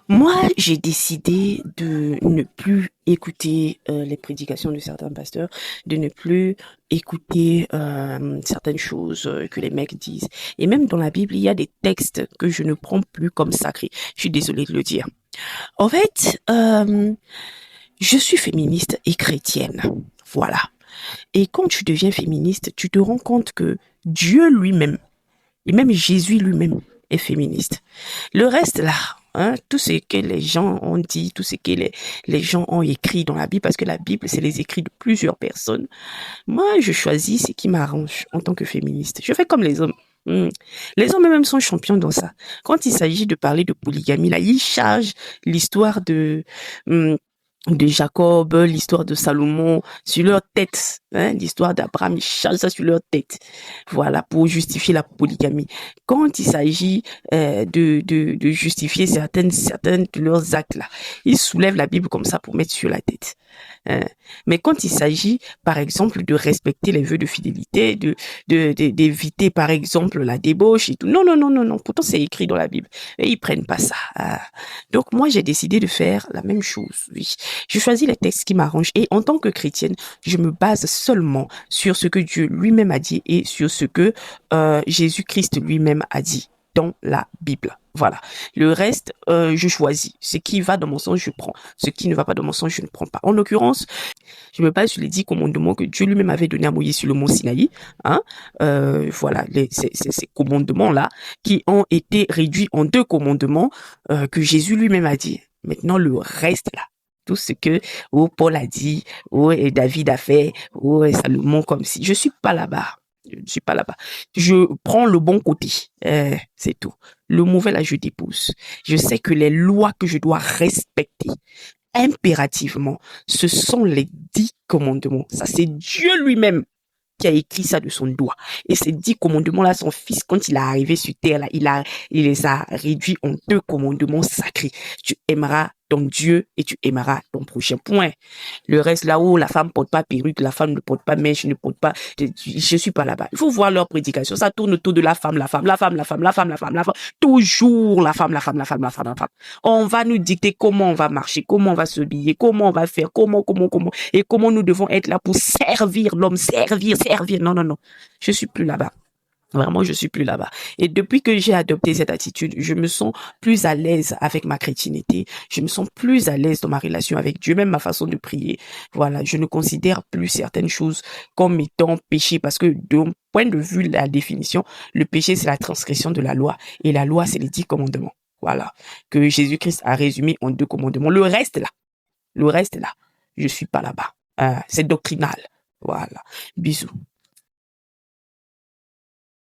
Moi, j'ai décidé de ne plus écouter les prédications de certains pasteurs, de ne plus écouter certaines choses que les mecs disent. Et même dans la Bible, il y a des textes que je ne prends plus comme sacrés. Je suis désolée de le dire. En fait, je suis féministe et chrétienne. Voilà. Et quand tu deviens féministe, tu te rends compte que Dieu lui-même, et même Jésus lui-même, est féministe. Le reste là, hein, tout ce que les gens ont dit, tout ce que les gens ont écrit dans la Bible, parce que la Bible, c'est les écrits de plusieurs personnes. Moi, je choisis ce qui m'arrange en tant que féministe. Je fais comme les hommes. Les hommes eux-mêmes sont champions dans ça. Quand il s'agit de parler de polygamie, là, ils chargent l'histoire hum, de Jacob, l'histoire de Salomon sur leur tête, hein, l'histoire d'Abraham, ils chargent ça sur leur tête. Voilà, pour justifier la polygamie. Quand il s'agit de justifier certaines de leurs actes là, ils soulèvent la Bible comme ça pour mettre sur la tête. Hein. Mais quand il s'agit, par exemple, de respecter les vœux de fidélité, d'éviter, par exemple, la débauche et tout, non, non, non, non, non. Pourtant, c'est écrit dans la Bible. Et ils prennent pas ça. Ah. Donc, moi, j'ai décidé de faire la même chose. Oui. Je choisis les textes qui m'arrangent. Et en tant que chrétienne, je me base seulement sur ce que Dieu lui-même a dit et sur ce que Jésus-Christ lui-même a dit dans la Bible. Voilà. Le reste, je choisis. Ce qui va dans mon sens, je prends. Ce qui ne va pas dans mon sens, je ne prends pas. En l'occurrence, je me base sur les 10 commandements que Dieu lui-même avait donnés à Moïse sur le mont Sinaï. Hein. Voilà, ces commandements-là qui ont été réduits en 2 commandements que Jésus lui-même a dit. Maintenant, le reste là, tout ce que Paul a dit, et David a fait, et Salomon comme si. Je suis pas là-bas. Je ne suis pas là-bas. Je prends le bon côté. C'est tout. Le mauvais, là, je dépousse. Je sais que les lois que je dois respecter impérativement, ce sont les 10 commandements. Ça, c'est Dieu lui-même qui a écrit ça de son doigt. Et ces 10 commandements-là, son fils, quand il est arrivé sur terre, là, il les a réduits en 2 commandements sacrés. Tu aimeras ton Dieu et tu aimeras ton prochain. Point. Le reste là-haut, la femme porte pas perruque, la femme ne porte pas mèche, ne porte pas, je suis pas là-bas. Il faut voir leur prédication. Ça tourne autour de la femme, la femme, la femme, la femme, la femme, la femme, la femme. Toujours la femme, la femme, la femme, la femme, la femme. On va nous dicter comment on va marcher, comment on va se habiller, comment on va faire, comment, et comment nous devons être là pour servir l'homme, servir. Non, non, non. Je suis plus là-bas. Vraiment, je suis plus là-bas. Et depuis que j'ai adopté cette attitude, je me sens plus à l'aise avec ma chrétienté. Je me sens plus à l'aise dans ma relation avec Dieu, même ma façon de prier. Voilà, je ne considère plus certaines choses comme étant péché parce que d'un point de vue de la définition, le péché, c'est la transgression de la loi. Et la loi, c'est les 10 commandements. Voilà. Que Jésus-Christ a résumé en 2 commandements. Le reste là, je suis pas là-bas. C'est doctrinal. Voilà. Bisous.